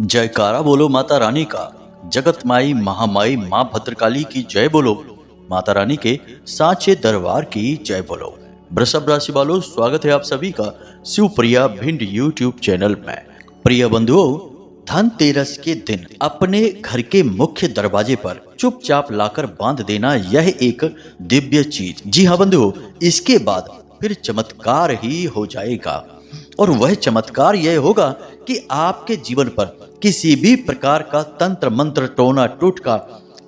जयकारा बोलो माता रानी का। जगत माई महामाई माँ भद्रकाली की जय बोलो। माता रानी के साचे दरबार की जय बोलो। वृषभ राशि वालों, स्वागत है आप सभी का शिवप्रिया भिंड यूट्यूब चैनल में। प्रिय बंधुओं, धनतेरस के दिन अपने घर के मुख्य दरवाजे पर चुपचाप लाकर बांध देना यह एक दिव्य चीज। जी हाँ बंधुओं, इसके बाद फिर चमत्कार ही हो जाएगा। और वह चमत्कार यह होगा कि आपके जीवन पर किसी भी प्रकार का तंत्र मंत्र, टोना टोटका,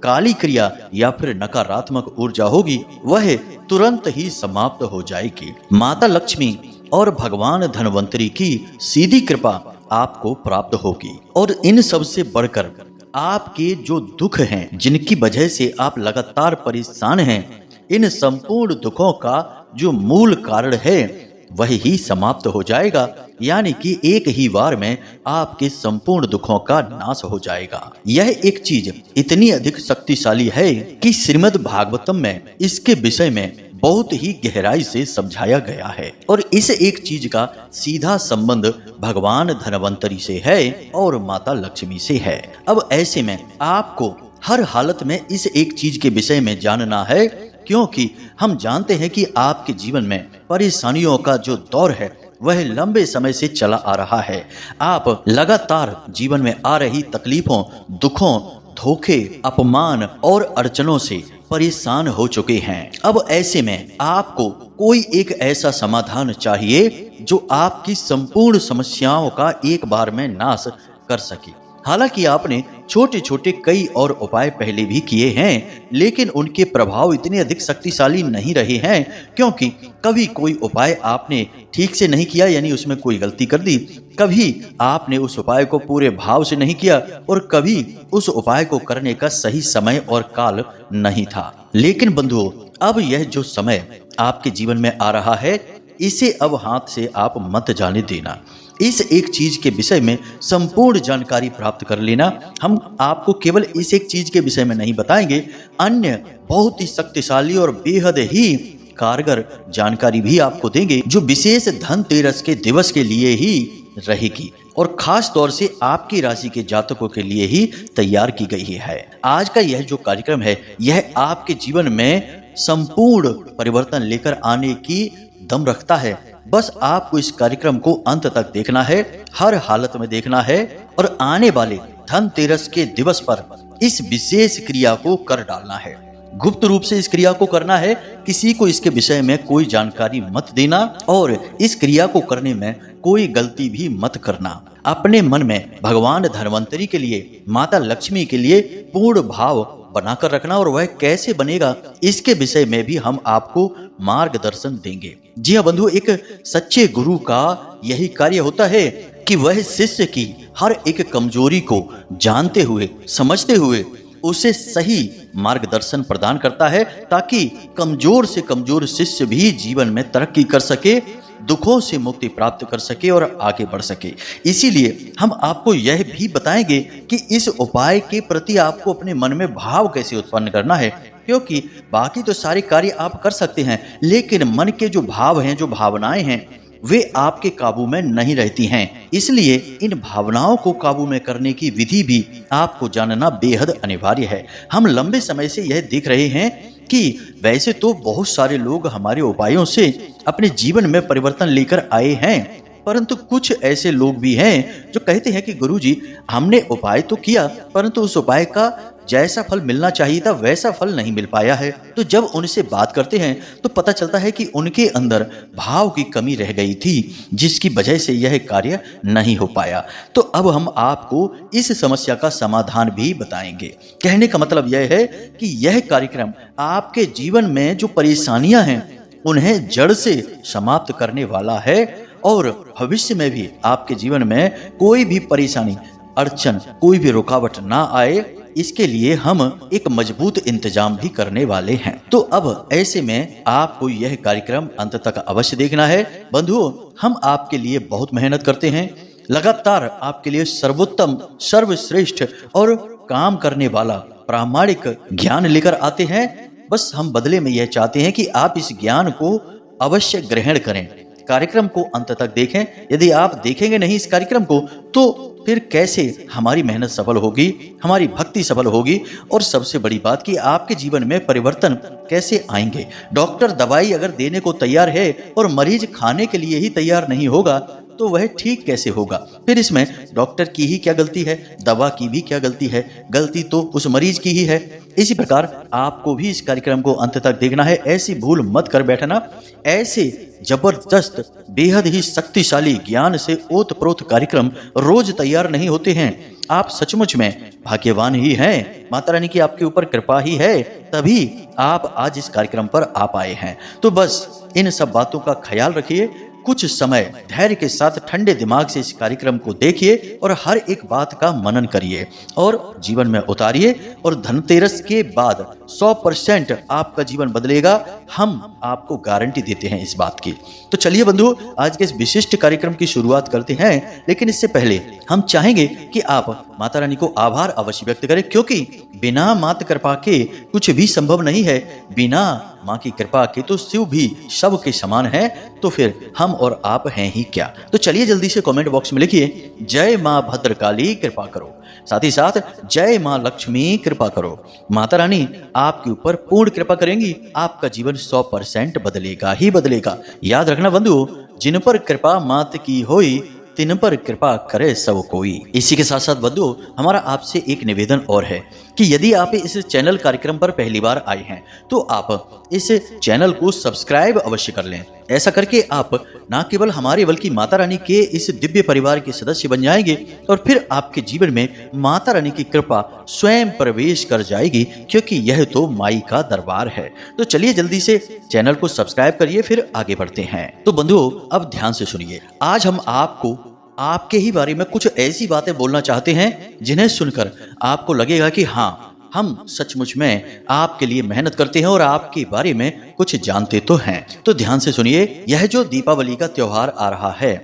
काली क्रिया या फिर नकारात्मक ऊर्जा होगी, वह तुरंत ही समाप्त हो जाएगी। माता लक्ष्मी और भगवान धनवंतरी की सीधी कृपा आपको प्राप्त होगी। और इन सब से बढ़कर आपके जो दुख हैं, जिनकी वजह से आप लगातार परेशान हैं, इन संपूर्ण दुखों का जो मूल कारण है वह ही समाप्त हो जाएगा। यानी कि एक ही बार में आपके संपूर्ण दुखों का नाश हो जाएगा। यह एक चीज इतनी अधिक शक्तिशाली है कि श्रीमद् भागवतम में इसके विषय में बहुत ही गहराई से समझाया गया है। और इस एक चीज का सीधा संबंध भगवान धनवंतरी से है और माता लक्ष्मी से है। अब ऐसे में आपको हर हालत में इस एक चीज के विषय में जानना है, क्योंकि हम जानते हैं कि आपके जीवन में परेशानियों का जो दौर है वह लंबे समय से चला आ रहा है। आप लगातार जीवन में आ रही तकलीफों, दुखों, धोखे, अपमान और अड़चनों से परेशान हो चुके हैं। अब ऐसे में आपको कोई एक ऐसा समाधान चाहिए जो आपकी संपूर्ण समस्याओं का एक बार में नाश कर सके। हालांकि आपने छोटे छोटे कई और उपाय पहले भी किए हैं, लेकिन उनके प्रभाव इतने अधिक शक्तिशाली नहीं रहे हैं, क्योंकि कभी कोई उपाय आपने ठीक से नहीं किया, यानी उसमें कोई गलती कर दी, कभी आपने उस उपाय को पूरे भाव से नहीं किया, और कभी उस उपाय को करने का सही समय और काल नहीं था। लेकिन बंधुओं, अब यह जो समय आपके जीवन में आ रहा है, इसे अब हाथ से आप मत जाने देना। इस एक चीज के विषय में संपूर्ण जानकारी प्राप्त कर लेना। हम आपको केवल इस एक चीज के विषय में नहीं बताएंगे, अन्य बहुत ही शक्तिशाली और बेहद ही कारगर जानकारी भी आपको देंगे, जो विशेष धनतेरस के दिवस के लिए ही रहेगी और खास तौर से आपकी राशि के जातकों के लिए ही तैयार की गई है। आज का यह जो कार्यक्रम है, यह आपके जीवन में संपूर्ण परिवर्तन लेकर आने की दम रखता है। बस आपको इस कार्यक्रम को अंत तक देखना है, हर हालत में देखना है, और आने वाले धनतेरस के दिवस पर इस विशेष क्रिया को कर डालना है। गुप्त रूप से इस क्रिया को करना है, किसी को इसके विषय में कोई जानकारी मत देना, और इस क्रिया को करने में कोई गलती भी मत करना। अपने मन में भगवान धनवंतरी के लिए, माता लक्ष्मी के लिए पूर्ण भाव बनाकर रखना, और वह कैसे बनेगा इसके विषय में भी हम आपको मार्गदर्शन देंगे। जी हाँ बंधु, एक सच्चे गुरु का यही कार्य होता है कि वह शिष्य की हर एक कमजोरी को जानते हुए, समझते हुए उसे सही मार्गदर्शन प्रदान करता है, ताकि कमजोर से कमजोर शिष्य भी जीवन में तरक्की कर सके, दुखों से मुक्ति प्राप्त कर सके और आगे बढ़ सके। इसीलिए हम आपको यह भी बताएंगे कि इस उपाय के प्रति आपको अपने मन में भाव कैसे उत्पन्न करना है, क्योंकि बाकी तो सारे कार्य आप कर सकते हैं, लेकिन मन के जो भाव हैं, जो भावनाएं हैं, वे आपके काबू में नहीं रहती हैं। इसलिए इन भावनाओं को काबू में करने की विधि भी आपको जानना बेहद अनिवार्य है। हम लंबे समय से यह देख रहे हैं कि वैसे तो बहुत सारे लोग हमारे उपायों से अपने जीवन में परिवर्तन लेकर आए हैं, परंतु कुछ ऐसे लोग भी हैं जो कहते हैं कि गुरुजी, हमने उपाय तो किया, परंतु उस उपाय का जैसा फल मिलना चाहिए था वैसा फल नहीं मिल पाया है। तो जब उनसे बात करते हैं तो पता चलता है कि उनके अंदर भाव की कमी रह गई थी, जिसकी वजह से यह कार्य नहीं हो पाया। तो अब हम आपको इस समस्या का समाधान भी बताएंगे। कहने का मतलब यह है कि यह कार्यक्रम आपके जीवन में जो परेशानियां हैं उन्हें जड़ से समाप्त करने वाला है, और भविष्य में भी आपके जीवन में कोई भी परेशानी, अड़चन, कोई भी रुकावट ना आए, इसके लिए हम एक मजबूत इंतजाम भी करने वाले हैं। तो अब ऐसे में आपको यह कार्यक्रम अंत तक अवश्य देखना है। बंधुओं, हम आपके लिए बहुत मेहनत करते हैं, लगातार आपके लिए सर्वोत्तम, सर्वश्रेष्ठ और काम करने वाला प्रामाणिक ज्ञान लेकर आते हैं। बस हम बदले में यह चाहते हैं कि आप इस ज्ञान को अवश्य ग्रहण करें, कार्यक्रम को अंत तक देखें। यदि आप देखेंगे नहीं इस कार्यक्रम को, तो फिर कैसे हमारी मेहनत सफल होगी, हमारी भक्ति सफल होगी, और सबसे बड़ी बात कि आपके जीवन में परिवर्तन कैसे आएंगे। डॉक्टर दवाई अगर देने को तैयार है और मरीज खाने के लिए ही तैयार नहीं होगा तो वह ठीक कैसे होगा। फिर इसमें डॉक्टर की ही क्या गलती है, दवा की भी क्या गलती है, गलती तो उस मरीज की ही है। इसी प्रकार आपको भी इस कार्यक्रम को अंत तक देखना है, ऐसी भूल मत कर बैठना। ऐसे जबरदस्त बेहद ही शक्तिशाली ज्ञान से ओतप्रोत कार्यक्रम रोज तैयार नहीं होते हैं। आप सचमुच में भाग्यवान ही हैं, माता रानी की आपके ऊपर कृपा ही है, तभी आप आज इस कार्यक्रम पर आ पाए हैं। तो बस इन सब बातों का ख्याल रखिए, कुछ समय धैर्य के साथ ठंडे दिमाग से इस कार्यक्रम को देखिए और हर एक बात का मनन करिए और जीवन में उतारिए, और धनतेरस के बाद 100% आपका जीवन बदलेगा। हम आपको गारंटी देते हैं इस बात की। तो चलिए बंधु, आज के इस विशिष्ट कार्यक्रम की शुरुआत करते हैं, लेकिन इससे पहले हम चाहेंगे कि आप माता रानी को आभार अवश्य व्यक्त करें, क्योंकि बिना माता कृपा के कुछ भी संभव नहीं है। बिना माँ की कृपा के तो शिव भी शव के समान है, तो फिर हम और आप हैं ही क्या। तो चलिए जल्दी से कमेंट बॉक्स में लिखिए, जय माँ भद्रकाली कृपा करो, साथ ही साथ जय माँ लक्ष्मी कृपा करो। माता रानी आपके ऊपर पूर्ण कृपा करेंगी, आपका जीवन 100% बदलेगा ही बदलेगा। याद रखना बंधु, जिन पर कृपा मात की होई, तिन पर कृपा करे सब कोई। इसी के साथ साथ बंधु, हमारा आपसे एक निवेदन और है कि यदि आप इस चैनल कार्यक्रम पर पहली बार आए हैं तो आप इस चैनल को सब्सक्राइब अवश्य कर लें। ऐसा करके आप न केवल हमारे बल्कि माता रानी के इस दिव्य परिवार के सदस्य बन जाएंगे, और फिर आपके जीवन में माता रानी की कृपा स्वयं प्रवेश कर जाएगी, क्योंकि यह तो माई का दरबार है। तो चलिए जल्दी से चैनल को सब्सक्राइब करिए, फिर आगे बढ़ते हैं। तो बंधुओं, अब ध्यान से सुनिए, आज हम आपको आपके ही बारे में कुछ ऐसी बातें बोलना चाहते हैं जिन्हें सुनकर आपको लगेगा कि हाँ, हम सचमुच में आपके लिए मेहनत करते हैं और आपके बारे में कुछ जानते तो हैं। तो ध्यान से सुनिए, यह जो दीपावली का त्योहार आ रहा है,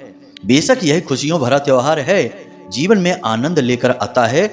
बेशक यह खुशियों भरा त्योहार है, जीवन में आनंद लेकर आता है,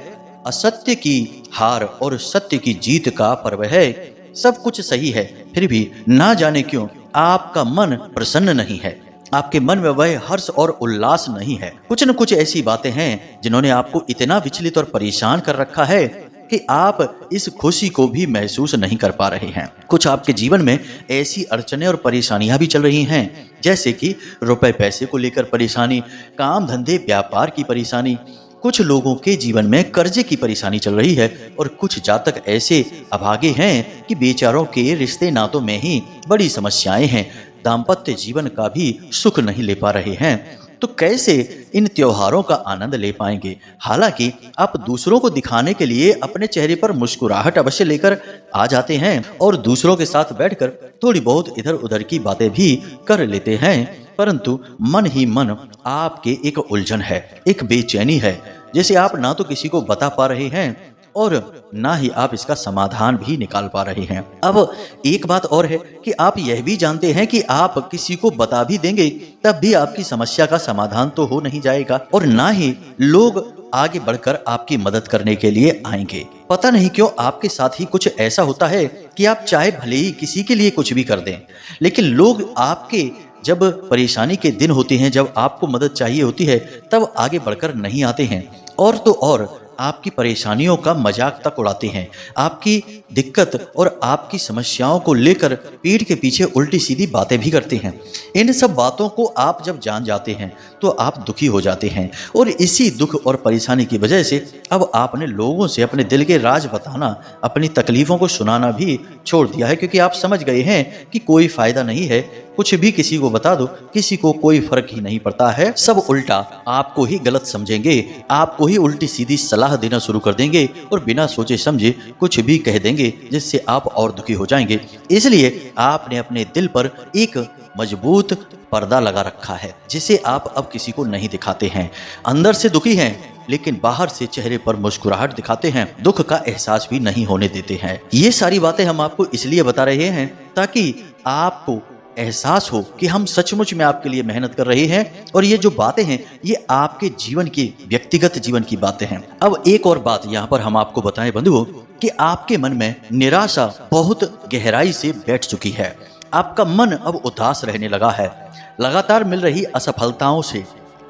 असत्य की हार और सत्य की जीत का पर्व है। सब कुछ सही है, फिर भी ना जाने क्यों आपका मन प्रसन्न नहीं है, आपके मन में वह हर्ष और उल्लास नहीं है। कुछ न कुछ ऐसी बातें हैं जिन्होंने आपको इतना विचलित और परेशान कर रखा है कि आप इस खुशी को भी महसूस नहीं कर पा रहे हैं। कुछ आपके जीवन में ऐसी अड़चनें और परेशानियां भी चल रही हैं, जैसे कि रुपए पैसे को लेकर परेशानी, काम धंधे व्यापार की परेशानी, कुछ लोगों के जीवन में कर्जे की परेशानी चल रही है, और कुछ जातक ऐसे अभागे हैं कि बेचारों के रिश्ते नातों में ही बड़ी समस्याएं हैं, दाम्पत्य जीवन का भी सुख नहीं ले पा रहे हैं। तो कैसे इन त्योहारों का आनंद ले पाएंगे। हालांकि आप दूसरों को दिखाने के लिए अपने चेहरे पर मुस्कुराहट अवश्य लेकर आ जाते हैं और दूसरों के साथ बैठकर थोड़ी बहुत इधर उधर की बातें भी कर लेते हैं, परंतु मन ही मन आपके एक उलझन है, एक बेचैनी है, जैसे आप ना तो किसी को बता पा रहे हैं और ना ही आप इसका समाधान भी निकाल पा रहे हैं। अब एक बात और है कि आप यह भी जानते हैं कि आप किसी को बता भी देंगे तब भी आपकी समस्या का समाधान तो हो नहीं जाएगा, और ना ही लोग आगे बढ़कर आपकी मदद करने के लिए आएंगे। पता नहीं क्यों आपके साथ ही कुछ ऐसा होता है कि आप चाहे भले ही किसी के लिए कुछ भी कर दें, लेकिन लोग आपके जब परेशानी के दिन होते हैं, जब आपको मदद चाहिए होती है, तब आगे बढ़कर नहीं आते हैं, और तो और आपकी परेशानियों का मजाक तक उड़ाते हैं। आपकी दिक्कत और आपकी समस्याओं को लेकर पीठ के पीछे उल्टी सीधी बातें भी करते हैं। इन सब बातों को आप जब जान जाते हैं तो आप दुखी हो जाते हैं, और इसी दुख और परेशानी की वजह से अब आपने लोगों से अपने दिल के राज बताना, अपनी तकलीफों को सुनाना भी छोड़ दिया है, क्योंकि आप समझ गए हैं कि कोई फायदा नहीं है, कुछ भी किसी को बता दो, किसी को कोई फर्क ही नहीं पड़ता है, सब उल्टा आपको ही गलत समझेंगे, आपको ही उल्टी सीधी सलाह देना शुरू कर देंगे और बिना सोचे समझे कुछ भी कह देंगे, जिससे आप और दुखी हो जाएंगे। इसलिए आपने अपने दिल पर एक मजबूत पर्दा लगा रखा है, जिसे आप अब किसी को नहीं दिखाते हैं। अंदर से दुखी हैं, लेकिन बाहर से चेहरे पर मुस्कुराहट दिखाते हैं, दुख का एहसास भी नहीं होने देते हैं। ये सारी बातें हम आपको इसलिए बता रहे हैं ताकि आपको एहसास हो कि हम सचमुच में आपके लिए मेहनत कर रहे हैं, और ये जो बातें हैं ये आपके जीवन की, व्यक्तिगत जीवन की बातें हैं। अब एक और बात यहाँ पर हम आपको बताएं बंधुओं कि आपके मन में निराशा बहुत गहराई से बैठ चुकी है। आपका मन अब उदास रहने लगा है। लगातार मिल रही असफलताओं से,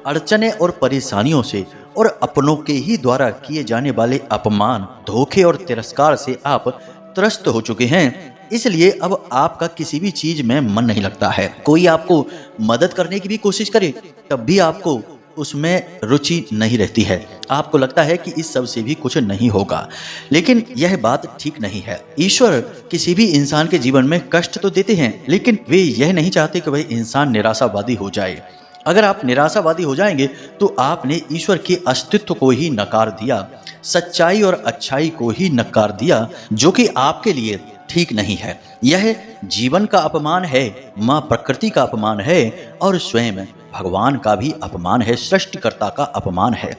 अड़चने और परेशानियों से और अपनों के ही द्वारा किए जाने वाले अपमान, धोखे और तिरस्कार से आप त्रस्त हो चुके हैं। इसलिए अब आपका किसी भी चीज में मन नहीं लगता है। कोई आपको मदद करने की भी कोशिश करे तब भी आपको उसमें रुचि नहीं रहती है। आपको लगता है कि इस सब से भी कुछ नहीं होगा। लेकिन यह बात ठीक नहीं है। ईश्वर किसी भी इंसान के जीवन में कष्ट तो देते हैं, लेकिन वे यह नहीं चाहते कि वह इंसान निराशावादी हो जाए। अगर आप निराशावादी हो जाएंगे तो आपने ईश्वर के अस्तित्व को ही नकार दिया, सच्चाई और अच्छाई को ही नकार दिया, जो कि आपके लिए ठीक नहीं है। यह जीवन का अपमान है, माँ प्रकृति का अपमान है और स्वयं भगवान का भी अपमान है, सृष्टिकर्ता का अपमान है।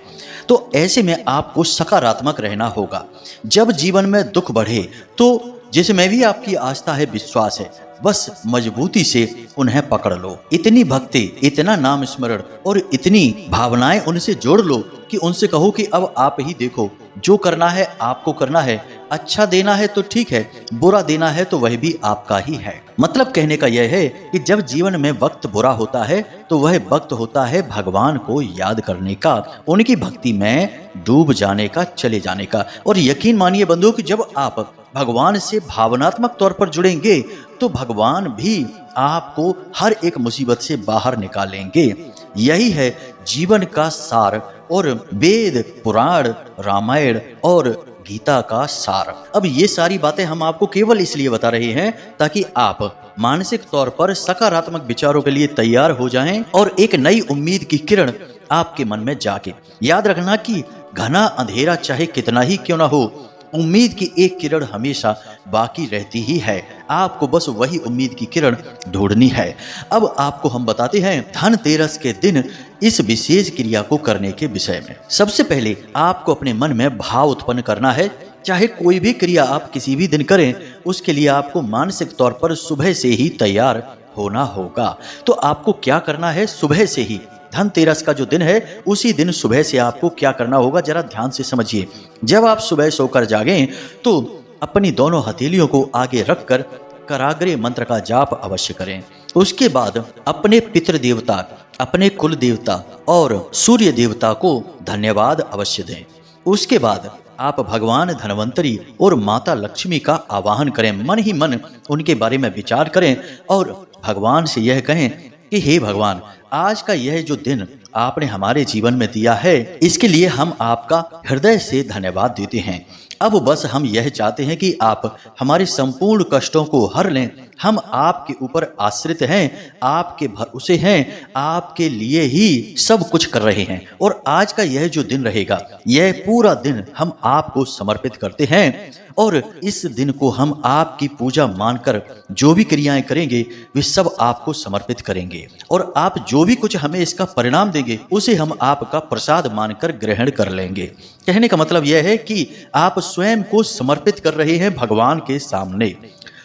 तो ऐसे में आपको सकारात्मक रहना होगा। जब जीवन में दुख बढ़े तो जिसमें भी आपकी आस्था है, विश्वास है, बस मजबूती से उन्हें पकड़ लो। इतनी भक्ति, इतना नाम स्मरण और इतनी भावनाएं उनसे जोड़ लो कि उनसे कहो कि अब आप ही देखो, जो करना है आपको करना है। अच्छा देना है तो ठीक है, बुरा देना है तो वह भी आपका ही है। मतलब कहने का यह है कि जब जीवन में वक्त बुरा होता है तो वह वक्त होता है भगवान को याद करने का, उनकी भक्ति में डूब जाने का, चले जाने का। और यकीन मानिए बंधु कि जब आप भगवान से भावनात्मक तौर पर जुड़ेंगे तो भगवान भी आपको हर एक मुसीबत से बाहर निकालेंगे। यही है जीवन का सार और वेद, पुराण, रामायण और गीता का सार। अब ये सारी बातें हम आपको केवल इसलिए बता रहे हैं ताकि आप मानसिक तौर पर सकारात्मक विचारों के लिए तैयार हो जाएं और एक नई उम्मीद की किरण आपके मन में जाके। याद रखना कि घना अंधेरा चाहे कितना ही क्यों ना हो, उम्मीद की एक किरण हमेशा बाकी रहती ही है। आपको बस वही उम्मीद की किरण ढूंढनी है। अब आपको हम बताते हैं धनतेरस के दिन इस विशेष क्रिया को करने के विषय में। सबसे पहले आपको अपने मन में भाव उत्पन्न करना है। चाहे कोई भी क्रिया आप किसी भी दिन करें, उसके लिए आपको मानसिक तौर पर सुबह से ही तैयार होना होगा। तो आपको क्या करना है, सुबह से ही धनतेरस का जो दिन है उसी दिन सुबह से आपको क्या करना होगा, जरा ध्यान से समझिए। जब आप सुबह सोकर जागें तो अपनी दोनों हथेलियों को आगे रखकर कराग्रे मंत्र का जाप अवश्य करें। उसके बाद अपने पितृ देवता, अपने कुल देवता और सूर्य देवता को धन्यवाद अवश्य दें। उसके बाद आप भगवान धनवंतरी और माता लक्ष्मी का आवाहन करें। मन ही मन उनके बारे में विचार करें और भगवान से यह कहें कि हे भगवान, आज का यह जो दिन आपने हमारे जीवन में दिया है, इसके लिए हम आपका हृदय से धन्यवाद देते हैं। अब बस हम यह चाहते हैं कि आप हमारे संपूर्ण कष्टों को हर लें। हम आपके ऊपर आश्रित हैं, आपके भरोसे हैं, आपके लिए ही सब कुछ कर रहे हैं। और आज का यह जो दिन रहेगा, यह पूरा दिन हम आपको समर्पित करते हैं और इस दिन को हम आपकी पूजा मानकर जो भी क्रियाएं करेंगे वे सब आपको समर्पित करेंगे। और आप जो भी कुछ हमें इसका परिणाम देंगे उसे हम आपका प्रसाद मानकर ग्रहण कर लेंगे। कहने का मतलब यह है कि आप स्वयं को समर्पित कर रहे हैं भगवान के सामने।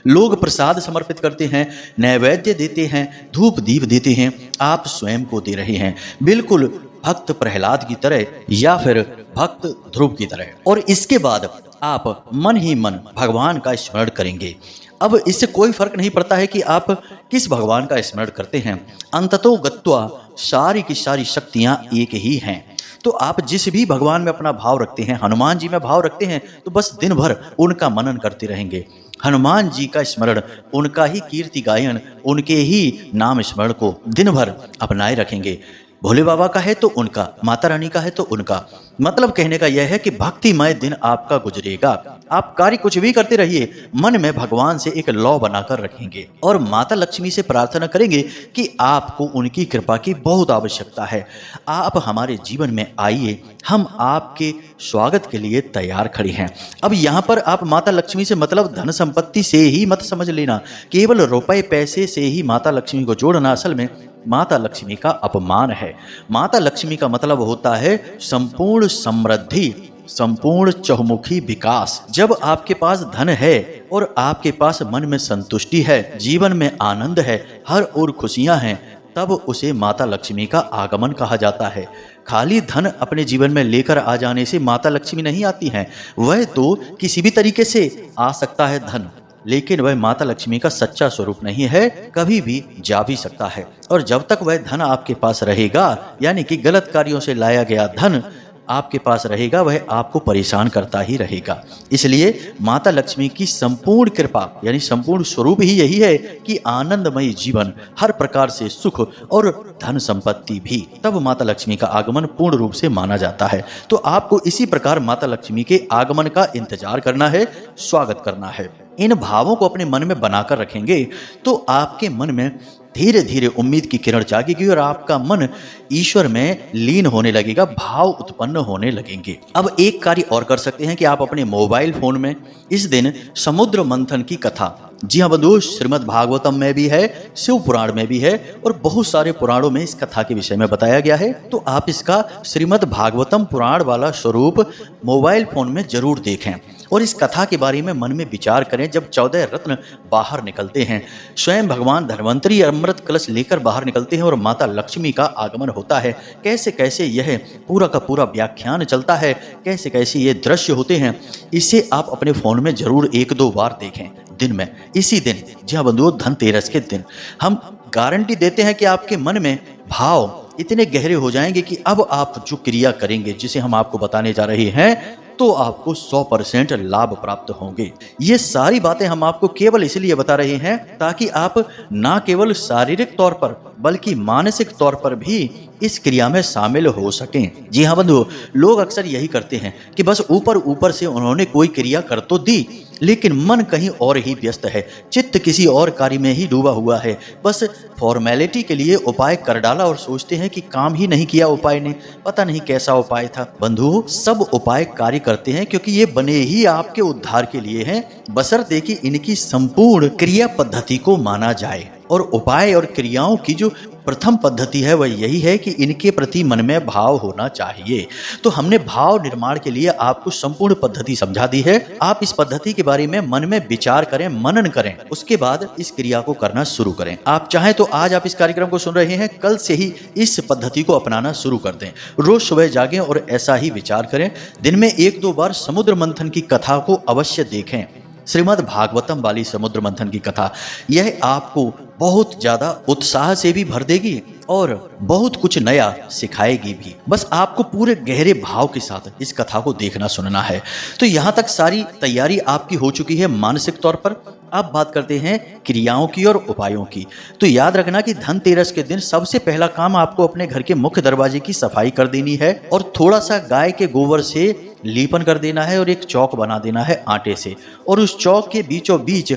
लोग प्रसाद समर्पित करते हैं, नैवेद्य देते हैं, धूप दीप देते हैं, आप स्वयं को दे रहे हैं, बिल्कुल भक्त प्रहलाद की तरह या फिर भक्त ध्रुव की तरह। और इसके बाद आप मन ही मन भगवान का स्मरण करेंगे। अब इससे कोई फर्क नहीं पड़ता है कि आप किस भगवान का स्मरण करते हैं, अंततो गत्वा सारी की सारी शक्तियां एक ही हैं। तो आप जिस भी भगवान में अपना भाव रखते हैं, हनुमान जी में भाव रखते हैं, तो बस दिन भर उनका मनन करते रहेंगे। हनुमान जी का स्मरण, उनका ही कीर्ति गायन, उनके ही नाम स्मरण को दिन भर अपनाए रखेंगे। भोले बाबा का है तो उनका, माता रानी का है तो उनका। मतलब कहने का यह है कि भक्तिमय दिन आपका गुजरेगा। आप कार्य कुछ भी करते रहिए, मन में भगवान से एक लौ बनाकर रखेंगे और माता लक्ष्मी से प्रार्थना करेंगे कि आपको उनकी कृपा की बहुत आवश्यकता है। आप हमारे जीवन में आइए, हम आपके स्वागत के लिए तैयार खड़े हैं। अब यहाँ पर आप माता लक्ष्मी से मतलब धन संपत्ति से ही मत समझ लेना, केवल रुपए पैसे से ही माता लक्ष्मी को जोड़ना असल में माता लक्ष्मी का अपमान है। माता लक्ष्मी का मतलब होता है संपूर्ण समृद्धि, संपूर्ण चहुमुखी विकास। जब आपके पास धन है और आपके पास मन में संतुष्टि है, जीवन में आनंद है, हर ओर खुशियां हैं, तब उसे माता लक्ष्मी का आगमन कहा जाता है। खाली धन अपने जीवन में लेकर आ जाने से माता लक्ष्मी नहीं आती हैं। वह तो किसी भी तरीके से आ सकता है धन, लेकिन वह माता लक्ष्मी का सच्चा स्वरूप नहीं है, कभी भी जा भी सकता है। और जब तक वह धन आपके पास रहेगा, यानी कि गलत कार्यों से लाया गया धन, आपके पास रहेगा वह आपको परेशान करता ही रहेगा। इसलिए माता लक्ष्मी की संपूर्ण कृपा यानी संपूर्ण स्वरूप ही यही है कि आनंदमयी जीवन, हर प्रकार से सुख और धन संपत्ति भी, तब माता लक्ष्मी का आगमन पूर्ण रूप से माना जाता है। तो आपको इसी प्रकार माता लक्ष्मी के आगमन का इंतजार करना है, स्वागत करना है। इन भावों को अपने मन में बनाकर रखेंगे तो आपके मन में धीरे धीरे उम्मीद की किरण जागेगी और आपका मन ईश्वर में लीन होने लगेगा, भाव उत्पन्न होने लगेंगे। अब एक कार्य और कर सकते हैं कि आप अपने मोबाइल फोन में इस दिन समुद्र मंथन की कथा, जी हाँ बंधुओं, श्रीमद् भागवतम में भी है, शिव पुराण में भी है और बहुत सारे पुराणों में इस कथा के विषय में बताया गया है। तो आप इसका श्रीमद् भागवतम पुराण वाला स्वरूप मोबाइल फोन में जरूर देखें और इस कथा के बारे में मन में विचार करें। जब 14 रत्न बाहर निकलते हैं, स्वयं भगवान धन्वंतरी अमृत कलश लेकर बाहर निकलते हैं और माता लक्ष्मी का आगमन होता है, कैसे कैसे यह पूरा का पूरा व्याख्यान चलता है, कैसे कैसे ये दृश्य होते हैं, इसे आप अपने फोन में जरूर 1-2 बार देखें दिन में। इसी दिन, जी हाँ बंधुओं, धनतेरस के दिन हम गारंटी देते हैं कि आपके मन में भाव इतने गहरे हो जाएंगे कि अब आप जो क्रिया करेंगे, जिसे हम आपको बताने जा रहे हैं, तो आपको 100% लाभ प्राप्त होंगे। ये सारी बातें हम आपको केवल इसलिए बता रहे हैं ताकि आप ना केवल शारीरिक तौर पर बल्कि मानसिक तौर पर भी इस क्रिया में शामिल हो सकें। जी हाँ बंधुओं, लोग अक्सर यही करते हैं कि बस ऊपर ऊपर से उन्होंने कोई क्रिया कर तो दी, लेकिन मन कहीं और ही व्यस्त है, चित्त किसी और कार्य में ही डूबा हुआ है। बस फॉर्मेलिटी के लिए उपाय कर डाला और सोचते हैं कि काम ही नहीं किया उपाय ने, पता नहीं कैसा उपाय था। बंधुओं, सब उपाय कार्य करते हैं क्योंकि ये बने ही आपके उद्धार के लिए हैं, बशर्ते कि इनकी संपूर्ण क्रिया पद्धति को माना जाए। और उपाय और क्रियाओं की जो प्रथम पद्धति है वह यही है कि इनके प्रति मन में भाव होना चाहिए। तो हमने भाव निर्माण के लिए आपको संपूर्ण पद्धति समझा दी है। आप इस पद्धति के बारे में मन में विचार करें, मनन करें, उसके बाद इस क्रिया को करना शुरू करें। आप चाहें तो आज आप इस कार्यक्रम को सुन रहे हैं, कल से ही इस पद्धति को अपनाना शुरू कर दें। रोज सुबह जागें और ऐसा ही विचार करें। दिन में 1-2 बार समुद्र मंथन की कथा को अवश्य देखें। श्रीमद् भागवतम वाली समुद्र मंथन की कथा, यह आपको बहुत ज्यादा उत्साह से भी भर देगी और बहुत कुछ नया सिखाएगी भी। बस आपको पूरे गहरे भाव के साथ इस कथा को देखना सुनना है। तो यहाँ तक सारी तैयारी आपकी हो चुकी है मानसिक तौर पर। अब बात करते हैं क्रियाओं की और उपायों की। तो याद रखना कि धनतेरस के दिन सबसे पहला काम आपको अपने घर के मुख्य दरवाजे की सफाई कर देनी है और थोड़ा सा गाय के गोबर से लीपन कर देना है और एक चौक बना देना है आटे से, और उस चौक के बीचों बीच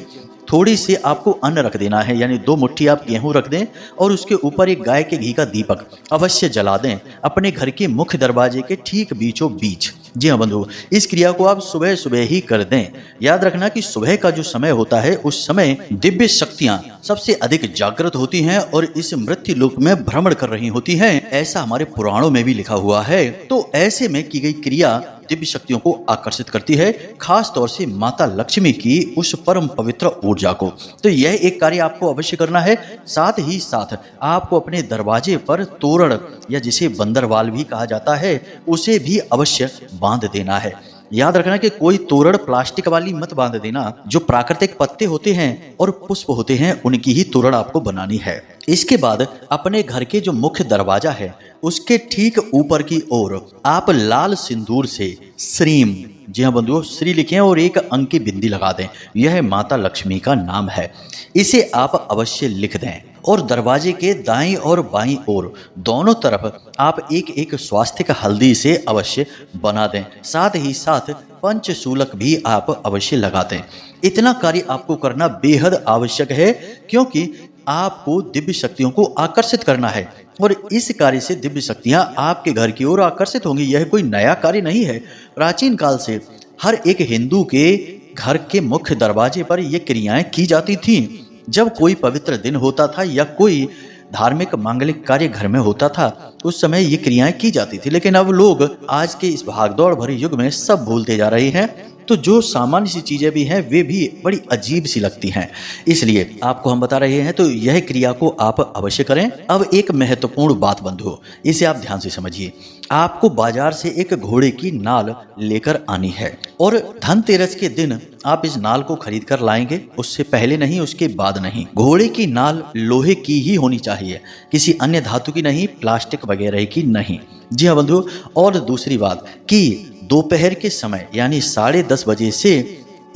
थोड़ी सी आपको अन्न रख देना है, यानी 2 मुट्ठी आप गेहूं रख दें और उसके ऊपर एक गाय के घी का दीपक अवश्य जला दें अपने घर के मुख्य दरवाजे के ठीक बीचों बीच। जी हाँ बंधु, इस क्रिया को आप सुबह सुबह ही कर दें। याद रखना कि सुबह का जो समय होता है उस समय दिव्य शक्तियां सबसे अधिक जागृत होती हैं और इस मृत्यु लोक में भ्रमण कर रही होती हैं, ऐसा हमारे पुराणों में भी लिखा हुआ है। तो ऐसे में की गई क्रिया दिव्य शक्तियों को आकर्षित करती है, खास तौर से माता लक्ष्मी की उस परम पवित्र ऊर्जा को। तो यह एक कार्य आपको अवश्य करना है। साथ ही साथ आपको अपने दरवाजे पर तोरण या जिसे बंदरवाल भी कहा जाता है उसे भी अवश्य बांध देना है। याद रखना कि कोई तोरण प्लास्टिक वाली मत बांध देना, जो प्राकृतिक पत्ते होते हैं और पुष्प होते हैं उनकी ही तोरण आपको बनानी है। इसके बाद अपने घर के जो मुख्य दरवाजा है उसके ठीक ऊपर की ओर आप लाल सिंदूर से श्रीम, जी हाँ बंधुओं, श्री लिखें और एक अंक की बिंदी लगा दें। यह माता लक्ष्मी का नाम है, इसे आप अवश्य लिख दें और दरवाजे के दाईं और बाईं ओर दोनों तरफ आप एक एक स्वास्तिक हल्दी से अवश्य बना दें। साथ ही साथ पंचशूलक भी आप अवश्य लगा दें। इतना कार्य आपको करना बेहद आवश्यक है क्योंकि आपको दिव्य शक्तियों को आकर्षित करना है और इस कार्य से दिव्य शक्तियां आपके घर की ओर आकर्षित होंगी। यह कोई नया कार्य नहीं है। प्राचीन काल से हर एक हिंदू के घर के मुख्य दरवाजे पर ये क्रियाएं की जाती थीं। जब कोई पवित्र दिन होता था या कोई धार्मिक मांगलिक कार्य घर में होता था उस समय ये क्रियाएं की जाती थी। लेकिन अब लोग आज के इस भागदौड़ भरे युग में सब भूलते जा रहे हैं। तो जो सामान्य सी चीज़ें भी हैं वे भी बड़ी अजीब सी लगती हैं। इसलिए आपको हम बता रहे हैं, तो यह क्रिया को आप अवश्य करें। अब एक महत्वपूर्ण बात बंधुओं, इसे आप ध्यान से समझिए। आपको बाजार से एक घोड़े की नाल लेकर आनी है और धनतेरस के दिन आप इस नाल को खरीद कर लाएंगे, उससे पहले नहीं, उसके बाद नहीं। घोड़े की नाल लोहे की ही होनी चाहिए, किसी अन्य धातु की नहीं, प्लास्टिक वगैरह की नहीं। जी हाँ बंधुओं, और दूसरी बात कि दोपहर के समय यानी 10:30 बजे से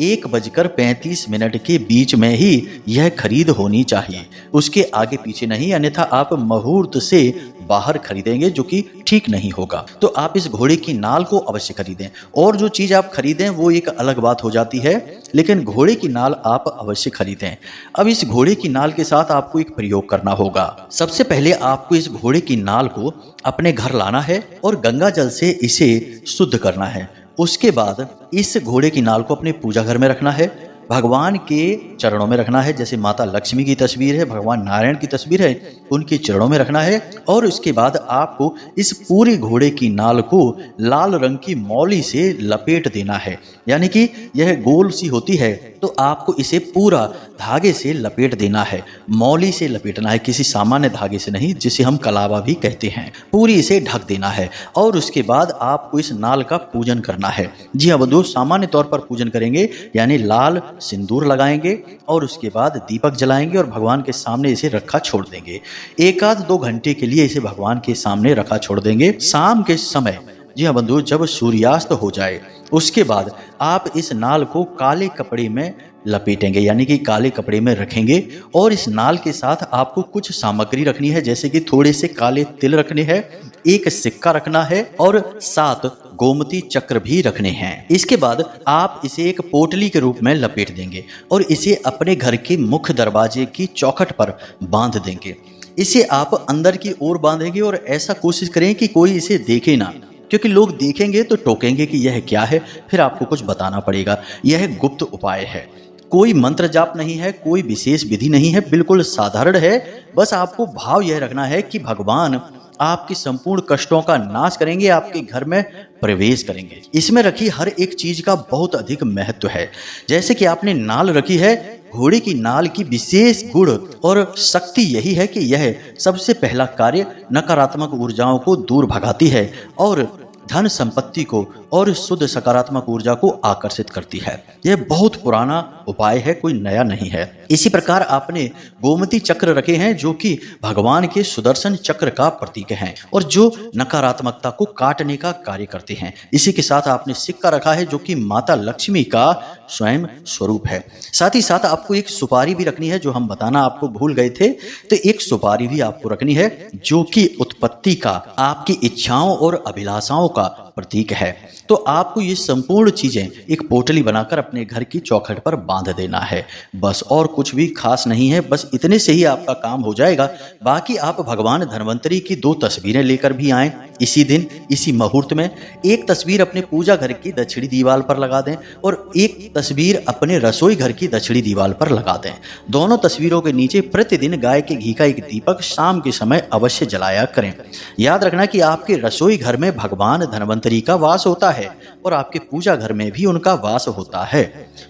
1:35 के बीच में ही यह खरीद होनी चाहिए, उसके आगे पीछे नहीं, अन्यथा आप मुहूर्त से बाहर खरीदेंगे जो कि ठीक नहीं होगा। तो आप इस घोड़े की नाल को अवश्य खरीदें, और जो चीज़ आप खरीदें वो एक अलग बात हो जाती है, लेकिन घोड़े की नाल आप अवश्य खरीदें। अब इस घोड़े की नाल के साथ आपको एक प्रयोग करना होगा। सबसे पहले आपको इस घोड़े की नाल को अपने घर लाना है और गंगा जल से इसे शुद्ध करना है। उसके बाद इस घोड़े की नाल को अपने पूजा घर में रखना है, भगवान के चरणों में रखना है। जैसे माता लक्ष्मी की तस्वीर है, भगवान नारायण की तस्वीर है, उनके चरणों में रखना है। और उसके बाद आपको इस पूरी घोड़े की नाल को लाल रंग की मौली से लपेट देना है, यानी कि यह गोल सी होती है, तो आपको इसे पूरा धागे से लपेट देना है। मौली से लपेटना है, किसी सामान्य धागे से नहीं, जिसे हम कलावा भी कहते हैं। पूरी इसे ढक देना है और उसके बाद आपको इस नाल का पूजन करना है। जी हाँ बंधुओं, सामान्य तौर पर पूजन करेंगे, यानी लाल सिंदूर लगाएंगे और उसके बाद दीपक जलाएंगे और भगवान के सामने इसे रखा छोड़ देंगे। 1-2 घंटे के लिए इसे भगवान के सामने रखा छोड़ देंगे। शाम के समय, जी हाँ बंधु, जब सूर्यास्त हो जाए उसके बाद आप इस नाल को काले कपड़े में लपेटेंगे, यानी कि काले कपड़े में रखेंगे। और इस नाल के साथ आपको कुछ सामग्री रखनी है, जैसे कि थोड़े से काले तिल रखने हैं, एक सिक्का रखना है और 7 गोमती चक्र भी रखने हैं। इसके बाद आप इसे एक पोटली के रूप में लपेट देंगे और इसे अपने घर के मुख्य दरवाजे की चौखट पर बांध देंगे। इसे आप अंदर की ओर बांधेंगे और ऐसा कोशिश करें कि कोई इसे देखे ना, क्योंकि लोग देखेंगे तो टोकेंगे कि यह क्या है, फिर आपको कुछ बताना पड़ेगा। यह गुप्त उपाय है, कोई मंत्र जाप नहीं है, कोई विशेष विधि नहीं है, बिल्कुल साधारण है। बस आपको भाव यह रखना है कि भगवान आपके संपूर्ण कष्टों का नाश करेंगे, आपके घर में प्रवेश करेंगे। इसमें रखी हर एक चीज का बहुत अधिक महत्व है। जैसे कि आपने नाल रखी है, घोड़े की नाल की विशेष गुण और शक्ति यही है कि यह सबसे पहला कार्य नकारात्मक ऊर्जाओं को दूर भगाती है और धन संपत्ति को और शुद्ध सकारात्मक ऊर्जा को आकर्षित करती है। यह बहुत पुराना उपाय है, कोई नया नहीं है। इसी प्रकार आपने गोमती चक्र रखे हैं जो कि भगवान के सुदर्शन चक्र का प्रतीक हैं और जो नकारात्मकता को काटने का कार्य करते हैं। इसी के साथ आपने सिक्का रखा है जो कि माता लक्ष्मी का स्वयं स्वरूप है। साथ ही साथ आपको एक सुपारी भी रखनी है, जो हम बताना आपको भूल गए थे। तो एक सुपारी भी आपको रखनी है जो कि उत्पत्ति का, आपकी इच्छाओं और अभिलाषाओं का प्रतीक है। तो आपको ये संपूर्ण चीजें एक पोटली बनाकर अपने घर की चौखट पर बांध देना है, बस। और कुछ भी खास नहीं है, बस इतने से ही आपका काम हो जाएगा। बाकी आप भगवान धन्वंतरी की 2 तस्वीरें लेकर भी आएं इसी दिन, इसी मुहूर्त में। एक तस्वीर अपने पूजा घर की दक्षिणी दीवार पर लगा दें और एक तस्वीर अपने रसोई घर की दक्षिणी दीवार पर लगा दें। दोनों तस्वीरों के नीचे प्रतिदिन गाय के घी का एक दीपक शाम के समय अवश्य जलाया करें। याद रखना कि आपके रसोई घर में भगवान धन्वंतरी का वास होता है और आपके पूजा घर में भी उनका वास होता है।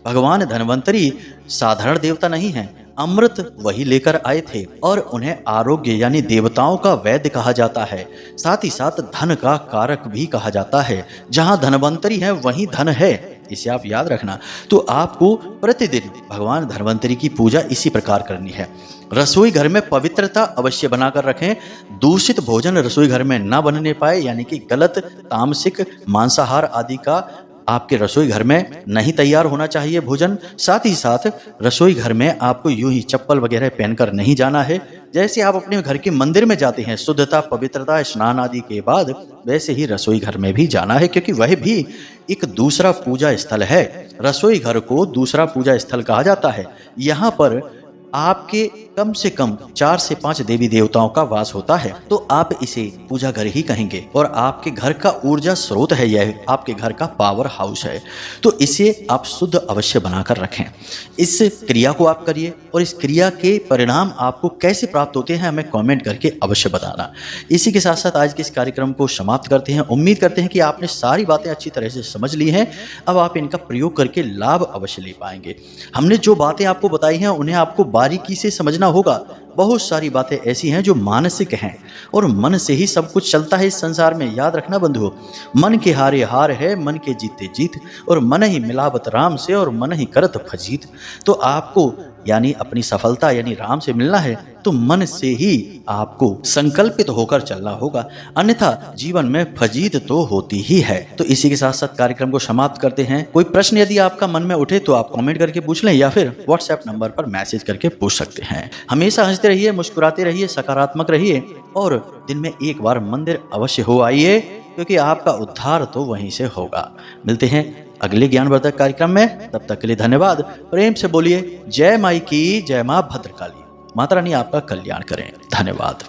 भगवान धन्वंतरी साधारण देवता नहीं है, अमृत वही लेकर आए थे और उन्हें आरोग्य यानी देवताओं का वैद्य कहा जाता है। साथ ही साथ धन का कारक भी कहा जाता है। जहां धन्वंतरी है वहीं धन है, इसे आप याद रखना। तो आपको प्रतिदिन भगवान धन्वंतरी की पूजा इसी प्रकार करनी है। रसोई घर में पवित्रता अवश्य बनाकर रखें। दूषित भोजन रसोई घर में ना बनने पाए, यानी कि गलत, तामसिक, मांसाहार आदि का आपके रसोई घर में नहीं तैयार होना चाहिए भोजन। साथ ही साथ रसोई घर में आपको यूं ही चप्पल वगैरह पहनकर नहीं जाना है। जैसे आप अपने घर के मंदिर में जाते हैं शुद्धता, पवित्रता, स्नान आदि के बाद, वैसे ही रसोई घर में भी जाना है, क्योंकि वह भी एक दूसरा पूजा स्थल है। रसोई घर को दूसरा पूजा स्थल कहा जाता है। यहाँ पर आपके कम से कम 4 से 5 देवी देवताओं का वास होता है, तो आप इसे पूजा घर ही कहेंगे और आपके घर का ऊर्जा स्रोत है, यह आपके घर का पावर हाउस है। तो इसे आप शुद्ध अवश्य बनाकर रखें। इस क्रिया को आप करिए और इस क्रिया के परिणाम आपको कैसे प्राप्त होते हैं हमें कमेंट करके अवश्य बताना। इसी के साथ साथ आज के इस कार्यक्रम को समाप्त करते हैं। उम्मीद करते हैं कि आपने सारी बातें अच्छी तरह से समझ ली हैं। अब आप इनका प्रयोग करके लाभ अवश्य ले पाएंगे। हमने जो बातें आपको बताई हैं उन्हें आपको बारीकी से समझना होगा। बहुत सारी बातें ऐसी हैं जो मानसिक हैं और मन से ही सब कुछ चलता है इस संसार में। याद रखना बंधुओं, मन के हारे हार है, मन के जीते जीत, और मन ही मिलावत राम से और मन ही करत फजीत। तो आपको यानी अपनी सफलता यानी राम से मिलना है तो मन से ही आपको संकल्पित होकर चलना होगा, अन्यथा जीवन में फजीत तो होती ही है। तो इसी के साथ साथ कार्यक्रम को समाप्त करते हैं। कोई प्रश्न यदि आपका मन में उठे तो आप कमेंट करके पूछ लें या फिर व्हाट्सएप नंबर पर मैसेज करके पूछ सकते हैं। हमेशा हंसते रहिए, मुस्कुराते रहिए, सकारात्मक रहिए और दिन में एक बार मंदिर अवश्य हो आइए, क्योंकि आपका उद्धार तो वहीं से होगा। मिलते हैं अगले ज्ञानवर्धक कार्यक्रम में, तब तक के लिए धन्यवाद। प्रेम से बोलिए जय माई की जय, मां भद्रकाली। माता रानी आपका कल्याण करें। धन्यवाद।